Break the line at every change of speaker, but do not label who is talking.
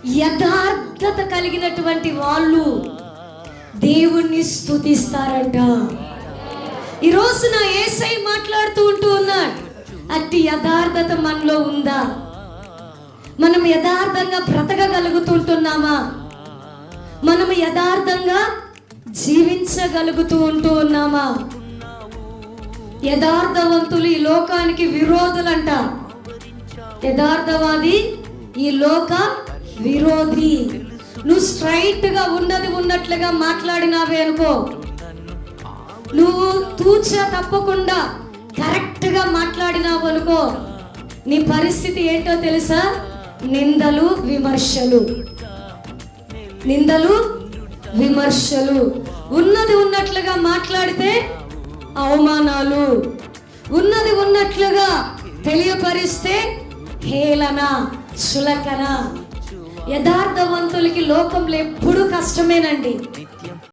యథార్థత కలిగినటువంటి వాళ్ళు దేవుణ్ణి స్తుతిస్తారంట. ఈ రోజున యేసయ్య మాట్లాడుతూ ఉన్నాడు, అట్టి యథార్థత మనలో ఉందా? మనం యథార్థంగా బ్రతకగలుగుతుంటున్నామా? మనం యథార్థంగా జీవించగలుగుతూ ఉన్నామా? యథార్థవంతులు ఈ లోకానికి విరోధులంట. యథార్థవాది ఈ లోక విరోధి. నువ్వు స్ట్రైట్ గా ఉన్నట్లుగా మాట్లాడినావే అనుకో, నువ్వు తూచా తప్పకుండా కరెక్ట్ గా మాట్లాడినావు అనుకో, నీ పరిస్థితి ఏంటో తెలుసా? నిందలు విమర్శలు, నిందలు విమర్శలు. ఉన్నట్లుగా మాట్లాడితే అవమానాలు, ఉన్నట్లుగా తెలియపరిస్తే హేళన, చులకన. యథార్థవంతులకి లోకంలో ఎప్పుడూ కష్టమేనండి.